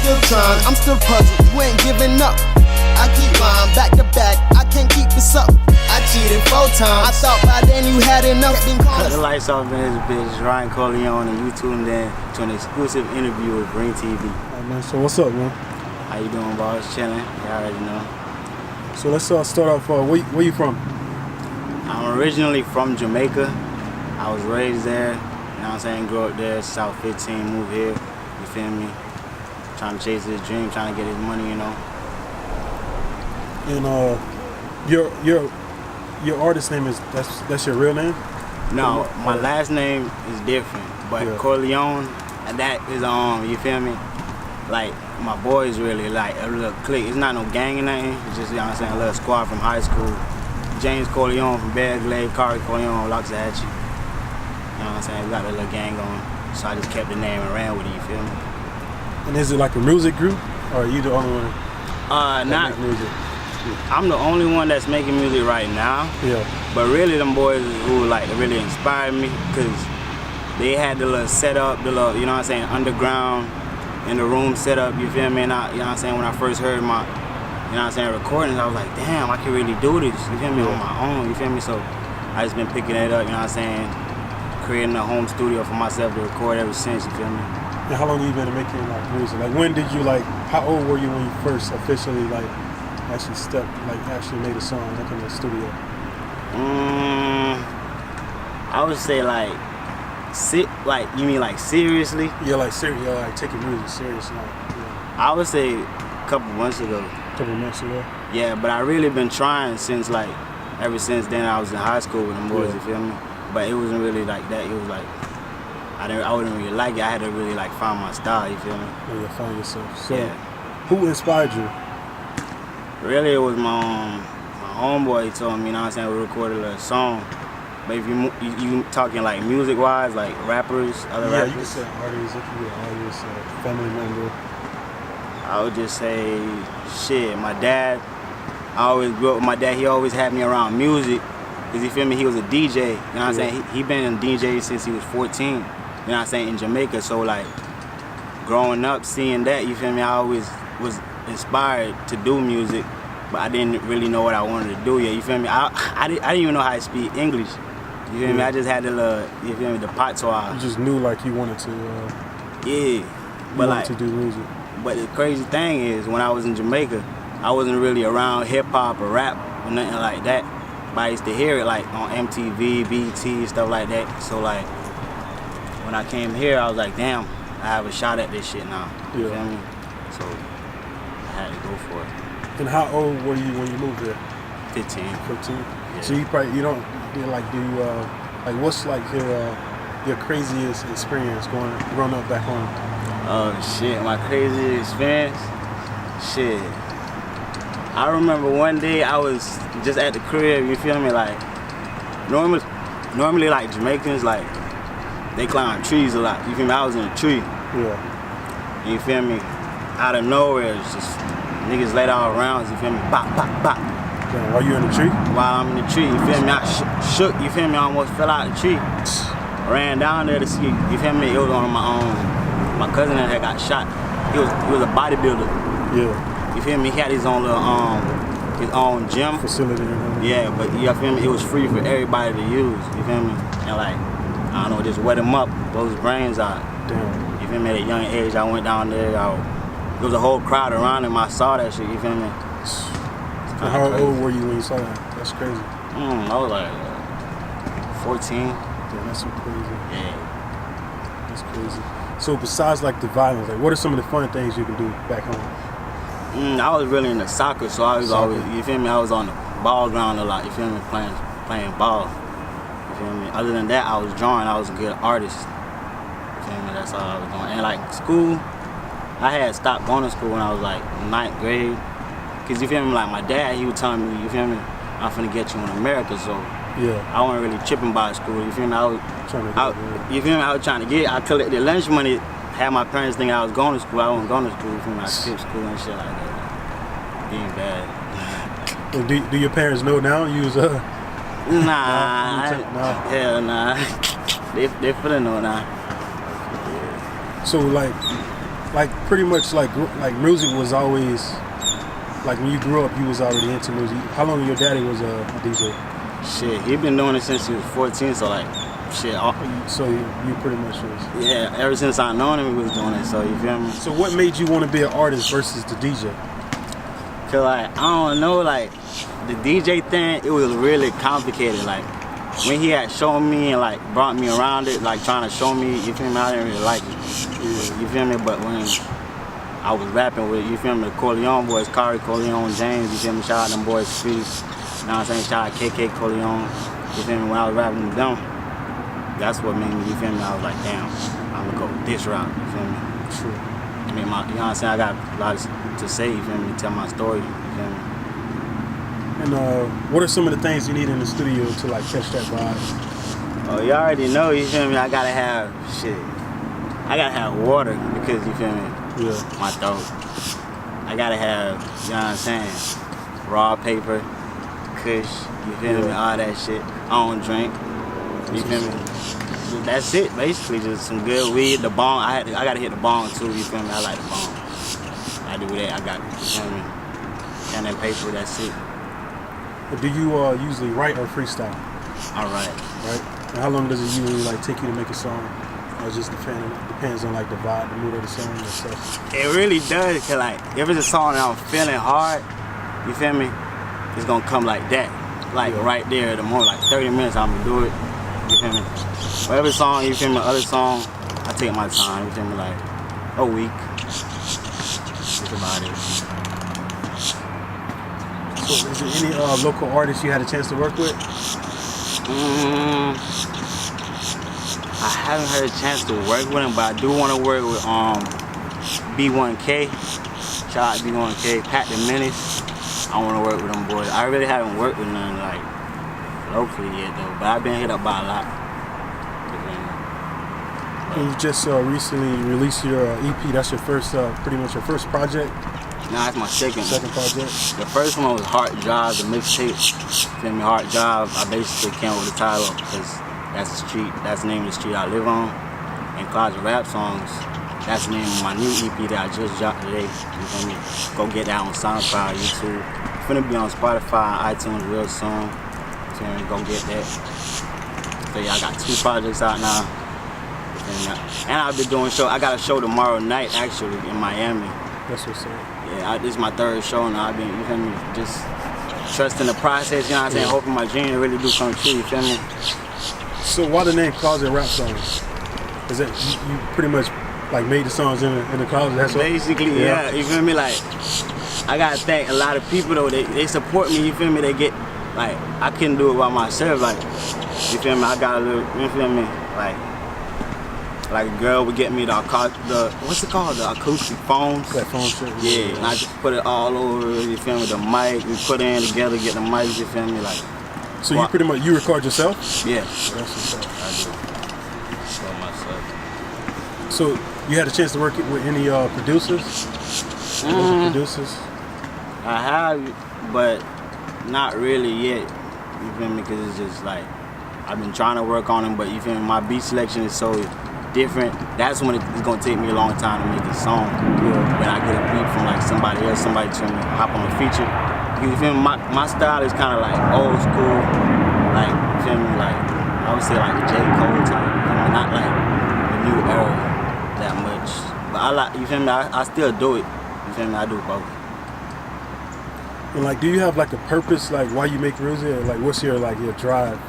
still trying, I'm still puzzled, you ain't giving up. I keep lying, back to back, I can't keep this up. I cheated 4 times, I thought by then you had enough. Cut the lights off in this bitch, Ryan Corleone, and you tuned in to an exclusive interview with Bring TV. Alright, man, so what's up, man? How you doing, boss? Chilling, you already know. So let's start off, where you from? I'm originally from Jamaica. I was raised there, you know what I'm saying, grew up there, South 15, moved here, you feel me? Trying to chase his dream, trying to get his money, you know. And your artist name is that's your real name? No, my last name is different, but yeah. Corleone, and that is you feel me? Like my boys really like a little clique. It's not no gang or nothing. It's just, you know what I'm saying, a little squad from high school. James Corleone from Begley, Kari Corleone, Loxahatchee. You know what I'm saying? We got a little gang going, so I just kept the name and ran with it. You feel me? And is it like a music group, or are you the only one? Not make music. I'm the only one that's making music right now. Yeah. But really, them boys who like really inspired me, cause they had the little setup, the little, you know what I'm saying, underground in the room setup. You feel me? And I, you know what I'm saying, when I first heard my, you know what I'm saying, recordings, I was like, damn, I can really do this. You feel me? On my own. You feel me? So I just been picking it up. You know what I'm saying, creating a home studio for myself to record ever since. You feel me? And how long you been making like music? Like when did you how old were you when you first officially actually made a song like in the studio? I would say you mean like seriously? Yeah, like taking music serious. I would say a couple months ago. Couple months ago? Yeah, but I really been trying since ever since then. I was in high school with them boys, you feel me? But it wasn't really like that. It was like I wouldn't really like it. I had to really find my style, you feel me? Yeah, you find yourself. So yeah. Who inspired you? Really, it was my homeboy. He told me, you know what I'm saying, we recorded a song. But if you talking like music-wise, like rappers, other rappers? Yeah, you can say artists, if you're an artist, family member. I would just say, shit, my dad, I always grew up with my dad. He always had me around music. Cause you feel me, he was a DJ, you know what I'm saying? He been a DJ since he was 14, you know what I'm saying, in Jamaica. So growing up, seeing that, you feel me, I always was inspired to do music, but I didn't really know what I wanted to do yet, you feel me? I didn't even know how to speak English, you feel me? I just had you feel me, the patois. You just knew you wanted to, to do music. But the crazy thing is, when I was in Jamaica, I wasn't really around hip hop or rap or nothing like that. But I used to hear it on MTV, BT, stuff like that. So when I came here, I was like, damn, I have a shot at this shit now. You feel me? So I had to go for it. And how old were you when you moved here? 15. 15? Yeah. So what's your craziest experience growing up back home? Oh shit, my craziest experience? Shit. I remember one day I was just at the crib, you feel me, normally Jamaicans, they climb trees a lot, you feel me, I was in a tree. Yeah. You feel me, out of nowhere, it's just niggas laid all around, you feel me, bop, bop, bop. Damn, while you in the tree? While I'm in the tree, you feel me, I shook, you feel me, I almost fell out of the tree. Ran down there to see, you feel me, it was one of my cousin that had got shot. He was a bodybuilder. Yeah. You feel me? He had his own little his own gym facility. Yeah, but you feel me? It was free for everybody to use. You feel me? And I don't know, just wet him up, blow his brains out. Damn. You feel me? At a young age, I went down there. There was a whole crowd around him. I saw that shit. You feel me? How old were you when you saw that? That's crazy. I was 14. Damn, that's so crazy. Yeah. That's crazy. So besides the violence, what are some of the fun things you can do back home? I was really into soccer, so I was always, you feel me, I was on the ball ground a lot, you feel me, playing ball. You feel me? Other than that, I was drawing, I was a good artist. You feel me, that's all I was doing. And school, I had stopped going to school when I was 9th grade. Cause you feel me, my dad, he was telling me, you feel me, I'm finna get you in America, so I wasn't really tripping about school, you feel me, I was trying to get, I collected the lunch money, had my parents thinking I was going to school. I wasn't going to school, you feel me, I skipped school and shit like that. Being bad. Well, do your parents know now you was Nah, hell nah. They finna know now. So like pretty much like music was always like when you grew up, you was already into music. How long your daddy was a DJ? Shit, he been doing it since he was 14, so like, shit. So you pretty much was. Yeah, ever since I known him, he was doing it. So you feel me? So what made you want to be an artist versus the DJ? Cause like I don't know, like the DJ thing, it was really complicated. Like when he had shown me and like brought me around it, like trying to show me, you feel me? I didn't really like it. You feel me? But when I was rapping with, you feel me, the Corleone boys, Corleone, James, you feel me? Shout out them boys, Feast. You know what I'm saying? Shout out KK Corleone. You feel me? When I was rapping with them, that's what made me, you feel me? I was like, damn, I'm gonna go this route, you feel me? True. I mean, you know what I'm saying? I got a lot to say, you feel me? Tell my story, you feel me? And what are some of the things you need in the studio to like catch that vibe? Oh, you already know, you feel me? I gotta have water because, you feel me? Yeah. My throat. I gotta have, you know what I'm saying? Raw paper, kush, you feel me? All that shit. I don't drink, you feel me? That's it, basically. Just some good weed, the bong. I gotta hit the bong too, you feel me? I like the bong. I do that, I got it, you feel me? And then paper, that's it. But do you usually write or freestyle? All right. Right? And how long does it usually like take you to make a song? Or just depends on like the vibe, the mood of the song and stuff? It really does, cause like if it's a song that I'm feeling hard, you feel me? It's gonna come like that. Like right there, the more like 30 minutes I'm gonna do it. You feel me? Whatever song, you feel me, other song, I take my time, you feel me, like a week. Think about it. So is there any local artists you had a chance to work with? I haven't had a chance to work with him, but I do want to work with B1K. Shout out B1K, Pat the Menace. I want to work with them boys. I really haven't worked with none like locally yet though, but I've been hit up by a lot. And you just recently released your EP. That's your first, pretty much your first project. Nah, that's my second project. The first one was Heart Drive, the mixtape. Feel me, Heart Drive. I basically came up with the title because that's the street, that's the name of the street I live on. And Closet Rap Songs, that's the name of my new EP that I just dropped today. You feel me? Go get that on SoundCloud, YouTube. It's gonna be on Spotify, iTunes real soon. You feel me? Go get that. So yeah, I got 2 projects out now. And I'll be doing show. I got a show tomorrow night actually in Miami. That's what's up. Yeah, this is my 3rd show now. I've been, you feel me, just trusting the process, you know what I'm saying? Hoping my dream really do come true, you feel me? So why the name Closet Rap Songs? Is that you pretty much like made the songs in the closet? That's basically, yeah, you feel me? Like, I gotta thank a lot of people though. They support me, you feel me? They get, like, I couldn't do it by myself, like, you feel me? I got a little, you feel me? Like a girl would get me the what's it called? The acoustic phones. That phone shit. Yeah, and I just put it all over, you feel me? The mic, we put it in together, get the mic, you feel me? Like. So you pretty much, you record yourself? Yeah. That's what's up. I do. For myself. So you had a chance to work with any producers? Producers? I have, but not really yet. You feel me? Because it's just like, I've been trying to work on them, but you feel me? My beat selection is so different. That's when it's gonna take me a long time to make a song. When I get a beat from like somebody else, somebody tell me hop on a feature. You feel me? My style is kind of like old school, like, you feel me? Like, I would say like J. Cole type, you feel me? Not like the new era that much. But I like, you feel me? I still do it. You feel me? I do both. And like, do you have like a purpose, like why you make music? Like, what's your drive?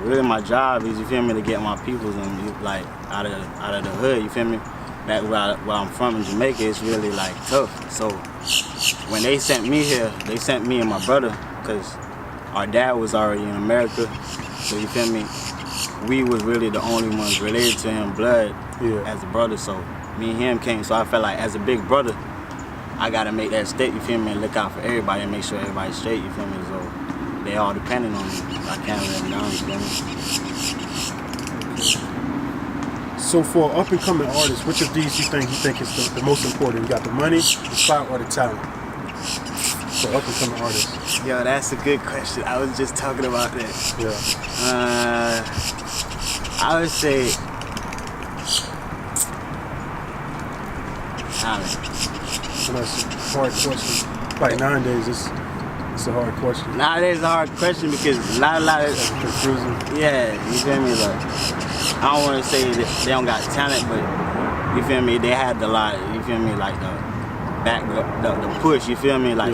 Really, my job is, you feel me, to get my peoples and like out of the hood. You feel me? Back where I'm from in Jamaica, it's really like tough. So when they sent me here, they sent me and my brother because our dad was already in America. So you feel me? We was really the only ones related to him, blood, as a brother. So me and him came. So I felt like as a big brother, I gotta make that step. You feel me? And look out for everybody and make sure everybody's straight. You feel me? So they all depending on me. I can't let them down, you feel me? So for up and coming artists, which of these you think is the most important? You got the money, the clout, or the talent? For up and coming artists. Yo, that's a good question. I was just talking about that. Yeah. I would say talent? So that's a hard question. Like nowadays, it's a hard question. Nowadays, it's a hard question because not a lot of It's confusing. yeah, you feel me? Like I don't want to say that they don't got talent, but you feel me? They had the lot. You feel me? Like the push. You feel me? Like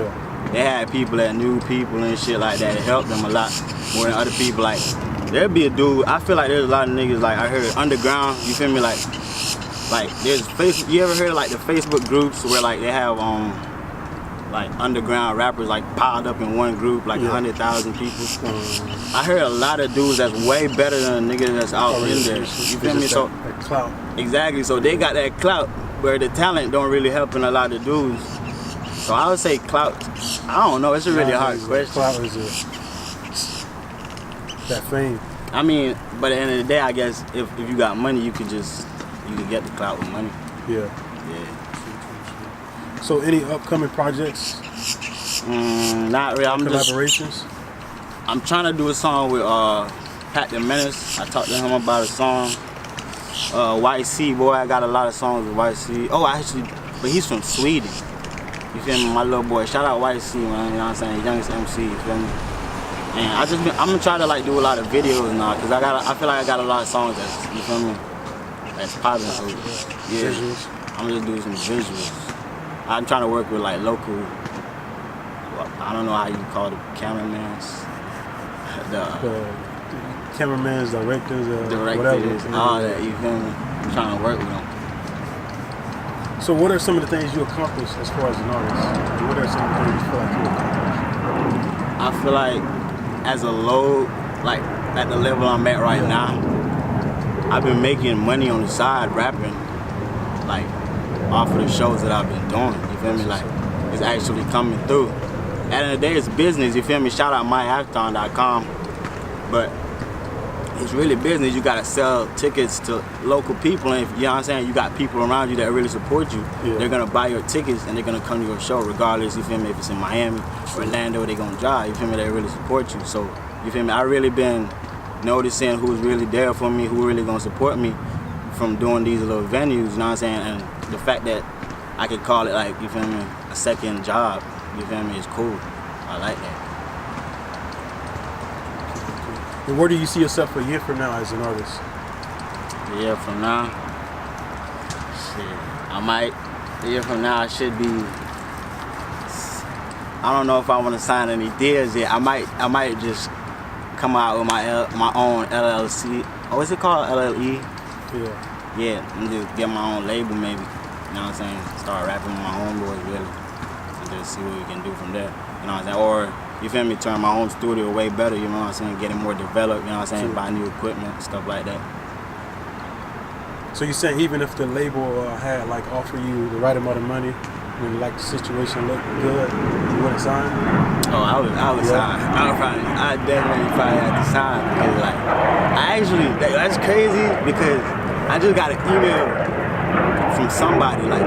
they had people that knew people and shit like that. It helped them a lot more than other people. Like there'd be a dude. I feel like there's a lot of niggas like I heard underground. You feel me? Like there's Facebook. You ever heard like the Facebook groups where like they have like underground rappers like piled up in one group, like 100,000 people. I heard a lot of dudes that's way better than the niggas that's out in there. You feel me? So that clout. exactly. So they got that clout where the talent don't really help in a lot of dudes. So I would say clout. I don't know. It's a really hard question. Clout is that fame. I mean, but at the end of the day, I guess if you got money, you could get the clout with money. Yeah. Yeah. So any upcoming projects? Not really. Collaborations? I'm trying to do a song with Pat the Menace. I talked to him about a song. YC, boy, I got a lot of songs with YC. Oh, but he's from Sweden. You feel me? My little boy. Shout out YC, man. You know what I'm saying? Youngest MC. You feel me? And I'm gonna try to like do a lot of videos now, cause I feel like I got a lot of songs that's, you feel me, that's popping. So yeah, Visuals. I'm gonna do some visuals. I'm trying to work with like local. I don't know how you call the cameramans. The Cameramans, directors, directors, whatever. all that. You feel me? I'm trying to work with them. So what are some of the things you accomplished as far as an artist? What are some of the things you feel like you accomplished? I feel like as a low, like at the level I'm at right now, I've been making money on the side rapping, like off of the shows that I've been doing. You feel me? Like it's actually coming through. At the end of the day, it's business. You feel me? Shout out myacton.com, but it's really business. You gotta sell tickets to local people, and if, you know what I'm saying, you got people around you that really support you. They're gonna buy your tickets and they're gonna come to your show regardless. You feel me? If it's in Miami, Orlando, they gonna drive. You feel me? They really support you. So you feel me? I really been noticing who's really there for me, who really gonna support me from doing these little venues. You know what I'm saying? And the fact that I could call it like, you feel me, a second job. You feel me? It's cool. I like that. And where do you see yourself a year from now as an artist? A year from now, shit, a year from now I should be, I don't know if I want to sign any deals yet. I might just come out with my own LLC. Oh, what's it called? LLE? Yeah. Yeah, and just get my own label maybe. You know what I'm saying? Start rapping with my homeboys really. And just see what we can do from there. You know what I'm saying? Or, you feel me, turn my home studio way better, you know what I'm saying? Get it more developed, you know what I'm saying? Buy new equipment, stuff like that. So you're saying even if the label had like offer you the right amount of money, when like the situation looked good, you wouldn't sign? Oh, I would sign. I definitely probably have to sign because like, that's crazy because I just got an email from somebody, like,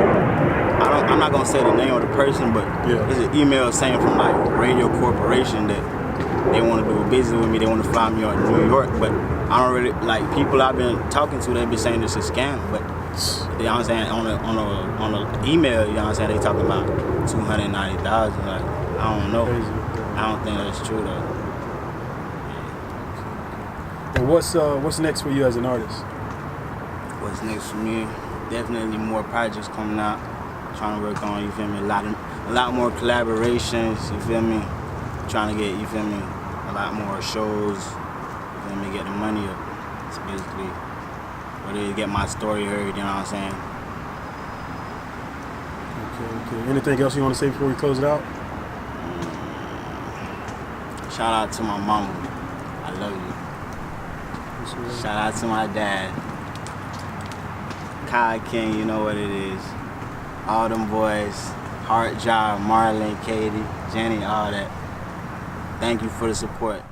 I'm not gonna say the name of the person, but there's an email saying from like Radio Corporation that they want to do a business with me, they want to fly me out to New York, but I don't really, like, people I've been talking to, they be saying it's a scam, but you know what I'm saying, on a email, you know what I'm saying, they talking about 290,000, like, I don't know. I don't think that's true though. And what's next for you as an artist? What's next for me? Definitely more projects coming out. Trying to work on, you feel me, a lot more collaborations, you feel me? Trying to get, you feel me, a lot more shows, you feel me, get the money up. It's basically where they get my story heard, you know what I'm saying? Okay. Anything else you want to say before we close it out? Shout out to my mama. I love you. Shout out to my dad. Kai King, you know what it is. All them boys, Hard Job, Marlon, Katie, Jenny, all that. Thank you for the support.